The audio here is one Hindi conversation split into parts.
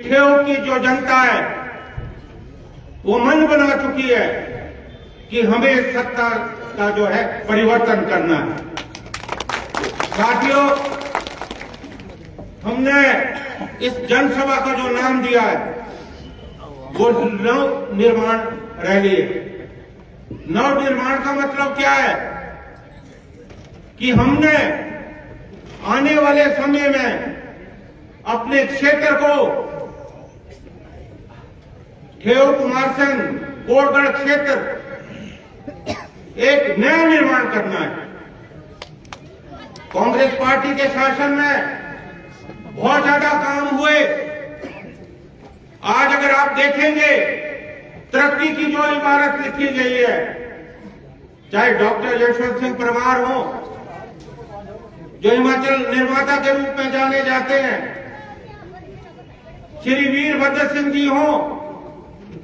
ठेव की जो जनता है वो मन बना चुकी है कि हमें सत्ता का जो है परिवर्तन करना है। साथियों, हमने इस जनसभा का जो नाम दिया है वो नव निर्माण रैली है। नव निर्माण का मतलब क्या है कि हमने आने वाले समय में अपने क्षेत्र को ठेव कुमारसैन कोटगढ़ क्षेत्र एक नया निर्माण करना है। कांग्रेस पार्टी के शासन में बहुत ज्यादा काम हुए। आज अगर आप देखेंगे तरक्की की जो इबारत लिखी गई है, चाहे डॉक्टर यशवंत सिंह परमार हो जो हिमाचल निर्माता के रूप में जाने जाते हैं, श्री वीरभद्र सिंह जी हो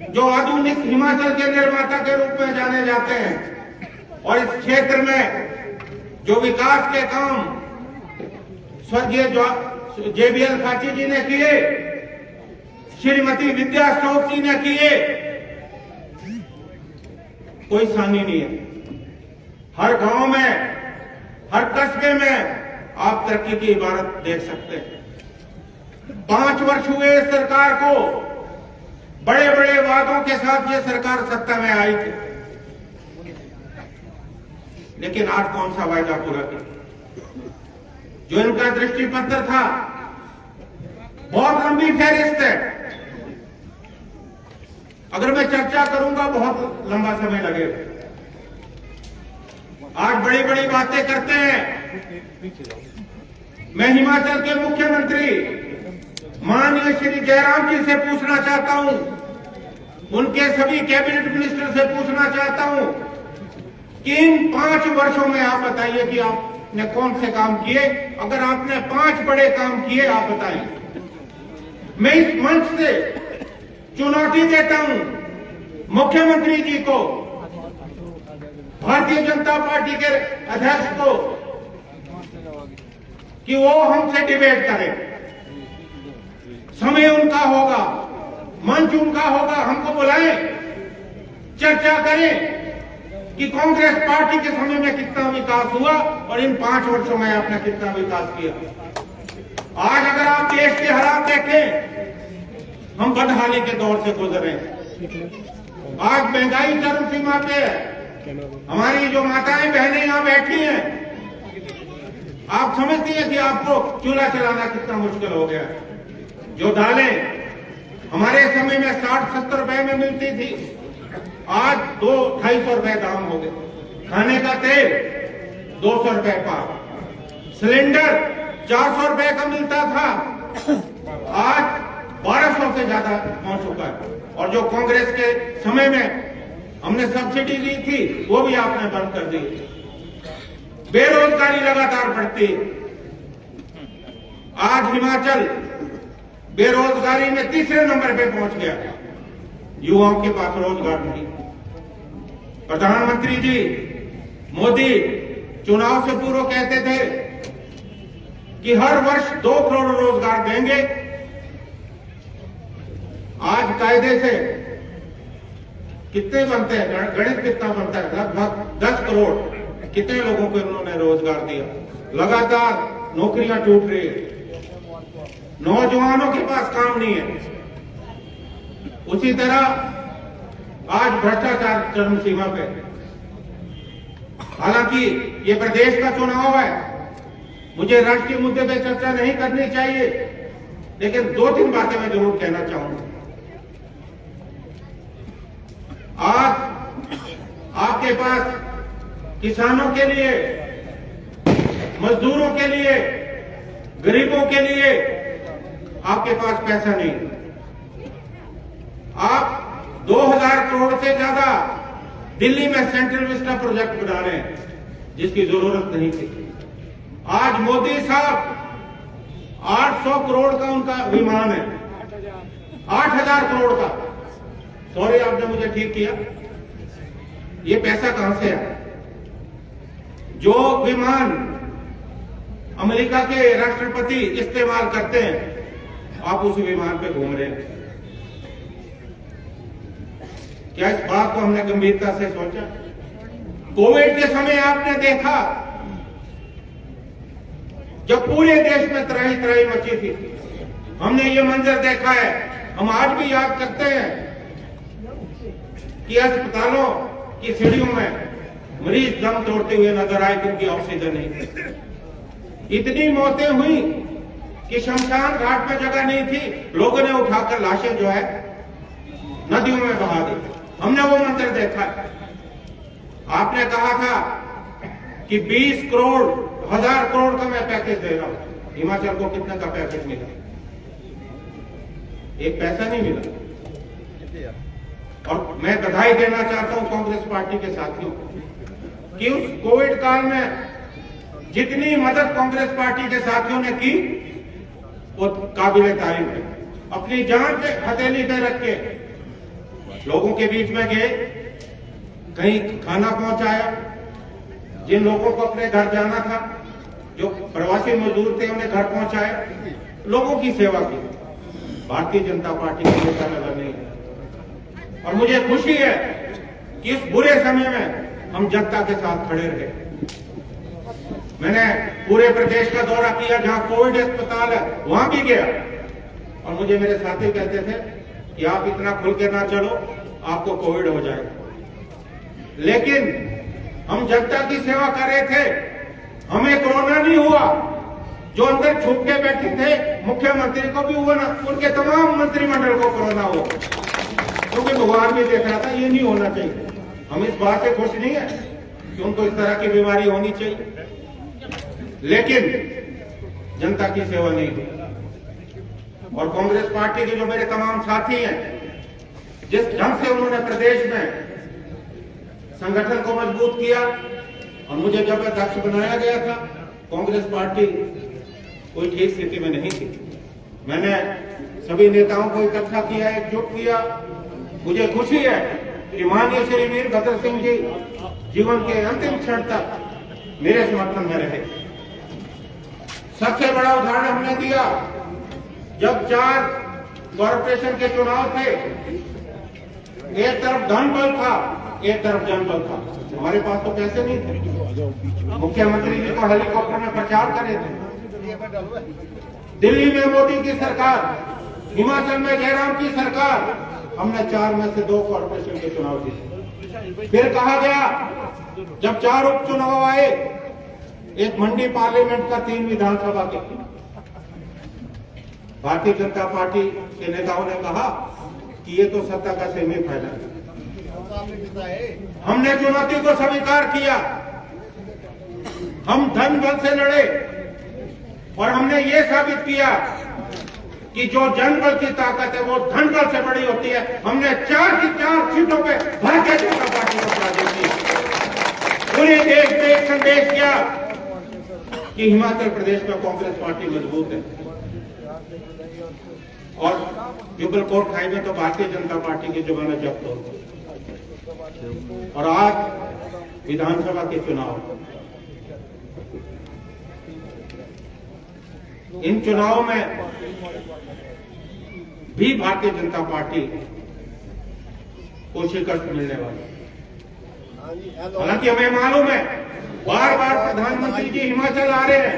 जो आधुनिक हिमाचल के निर्माता के रूप में जाने जाते हैं, और इस क्षेत्र में जो विकास के काम स्वर्गीय JBL खाची जी ने किए, श्रीमती विद्या स्टोक जी ने किए, कोई सानी नहीं है। हर गांव में, हर कस्बे में आप तरक्की की इबारत देख सकते हैं। 5 वर्ष हुए इस सरकार को, बड़े बड़े वादों के साथ ये सरकार सत्ता में आई थी, लेकिन आज कौन सा वायदा पूरा किया? जो इनका दृष्टि पत्र था, बहुत लंबी फहरिस्त है। अगर मैं चर्चा करूंगा बहुत लंबा समय लगेगा। आज बड़ी बड़ी बातें करते हैं। मैं हिमाचल के मुख्यमंत्री माननीय श्री जयराम जी से पूछना चाहता हूं, उनके सभी कैबिनेट मिनिस्टर से पूछना चाहता हूं कि इन 5 वर्षों में आप बताइए कि आपने कौन से काम किए। अगर आपने 5 बड़े काम किए, आप बताएं। मैं इस मंच से चुनौती देता हूं मुख्यमंत्री जी को, भारतीय जनता पार्टी के अध्यक्ष को, कि वो हमसे डिबेट करें। समय उनका होगा, मंच उनका होगा, हमको बुलाएं, चर्चा करें कि कांग्रेस पार्टी के समय में कितना विकास हुआ और इन 5 वर्षों में आपने कितना विकास किया। आज अगर आप देश के हालात देखें, हम बदहाली के दौर से गुजरे। आज महंगाई चरम सीमा पे है। हमारी जो माताएं बहनें यहाँ बैठी हैं, आप समझती हैं कि आपको चूल्हा चलाना कितना मुश्किल हो गया। जो दालें हमारे समय में 60-70 रुपए में मिलती थी, आज 200-250 रुपए दाम हो गए। खाने का तेल 200 रुपए पाव, सिलेंडर 400 रुपए का मिलता था, आज 1200 से ज्यादा पहुंच चुका है। और जो कांग्रेस के समय में हमने सब्सिडी दी थी, वो भी आपने बंद कर दी। बेरोजगारी लगातार बढ़ती। आज हिमाचल बेरोजगारी में 3रे नंबर पे पहुंच गया। युवाओं के पास रोजगार नहीं। प्रधानमंत्री जी मोदी चुनाव से पूर्व कहते थे कि हर वर्ष 2 करोड़ रोजगार देंगे। आज कायदे से कितने बनते हैं, गणित कितना बनता है? लगभग 10 करोड़। कितने लोगों को इन्होंने रोजगार दिया? लगातार नौकरियां टूट रही है, नौजवानों के पास काम नहीं है। उसी तरह आज भ्रष्टाचार चरम सीमा पे। हालांकि ये प्रदेश का चुनाव है, मुझे राष्ट्रीय मुद्दे पे चर्चा नहीं करनी चाहिए, लेकिन 2-3 बातें मैं जरूर कहना चाहूंगा। आज आपके पास किसानों के लिए, मजदूरों के लिए, गरीबों के लिए आपके पास पैसा नहीं। आप 2000 करोड़ से ज्यादा दिल्ली में सेंट्रल विस्टा प्रोजेक्ट बना रहे हैं, जिसकी जरूरत नहीं थी। आज मोदी साहब 800 करोड़ का उनका विमान है, 8000 करोड़ का। सॉरी, आपने मुझे ठीक किया। ये पैसा कहां से आया? जो विमान अमेरिका के राष्ट्रपति इस्तेमाल करते हैं, आप उस विमान पे घूम रहे हैं। क्या इस बात को हमने गंभीरता से सोचा? कोविड के समय आपने देखा जब पूरे देश में त्राही त्राही मची थी, हमने ये मंजर देखा है। हम आज भी याद करते हैं कि अस्पतालों की सीढ़ियों में मरीज दम तोड़ते हुए नजर आए क्योंकि ऑक्सीजन नहीं थी। इतनी मौतें हुई कि शमशान घाट में जगह नहीं थी, लोगों ने उठाकर लाशें जो है नदियों में बहा दी। हमने वो मंजर देखा। आपने कहा था कि 20 करोड़ 1000 करोड़ का मैं पैकेज दे रहा हूं। हिमाचल को कितने का पैकेज मिला? एक पैसा नहीं मिला। और मैं बधाई देना चाहता हूं कांग्रेस पार्टी के साथियों को कि उस कोविड काल में जितनी मदद कांग्रेस पार्टी के साथियों ने की वो काबिले तारीफ है। अपनी जान पे हथेली पे रख के लोगों के बीच में गए, कहीं खाना पहुंचाया, जिन लोगों को अपने घर जाना था, जो प्रवासी मजदूर थे उन्हें घर पहुंचाया, लोगों की सेवा की। भारतीय जनता पार्टी के नेता नजर नहीं है। और मुझे खुशी है कि इस बुरे समय में हम जनता के साथ खड़े रहे। मैंने पूरे प्रदेश का दौरा किया, जहां कोविड अस्पताल है वहां भी गया, और मुझे मेरे साथी कहते थे कि आप इतना खुल के ना चलो, आपको कोविड हो जाएगा। लेकिन हम जनता की सेवा कर रहे थे, हमें कोरोना नहीं हुआ। जो अंदर छुप के बैठे थे, मुख्यमंत्री को भी हुआ ना, उनके तमाम मंत्रिमंडल को कोरोना हुआ, क्योंकि भगवान भी देख रहा था ये नहीं होना चाहिए। हम इस बात से खुश नहीं है कि उनको इस तरह की बीमारी होनी चाहिए, लेकिन जनता की सेवा नहीं हुई। और कांग्रेस पार्टी के जो मेरे तमाम साथी हैं, जिस ढंग से उन्होंने प्रदेश में संगठन को मजबूत किया, और मुझे जब अध्यक्ष बनाया गया था, कांग्रेस पार्टी कोई ठीक स्थिति में नहीं थी। मैंने सभी नेताओं को इकट्ठा किया, एकजुट किया। मुझे खुशी है कि माननीय श्री वीरभद्र सिंह जी जीवन के अंतिम क्षण तक मेरे समर्थन में रहे। सबसे बड़ा उदाहरण हमने दिया जब 4 कॉर्पोरेशन के चुनाव थे, एक तरफ धन बल था, एक तरफ जनबल था। हमारे पास तो पैसे नहीं थे। मुख्यमंत्री जी को हेलीकॉप्टर में प्रचार करे थे। दिल्ली में मोदी की सरकार, हिमाचल में जयराम की सरकार, हमने 4 में से 2 कॉर्पोरेशन के चुनाव जीते। फिर कहा गया जब 4 उपचुनाव आए, एक मंडी पार्लियामेंट का, 3 विधानसभा के, भारतीय जनता पार्टी के नेताओं ने कहा कि ये तो सत्ता का सेमीफाइनल है। हमने चुनौती को स्वीकार किया। हम धन बल से लड़े और हमने ये साबित किया कि जो जनबल की ताकत है वो धन बल से बड़ी होती है। हमने 4 की 4 सीटों पे भारतीय जनता पार्टी को पराजित किया। पूरे देश में एक संदेश किया कि हिमाचल प्रदेश में कांग्रेस पार्टी मजबूत है। और जुगल कोर्ट खाई में तो भारतीय जनता पार्टी की जमानत जब्त हो गई। और आज विधानसभा के चुनाव, इन चुनावों में भी भारतीय जनता पार्टी को शिकस्त मिलने वाली। हालांकि हमें मालूम है, बार बार प्रधानमंत्री जी हिमाचल आ रहे हैं।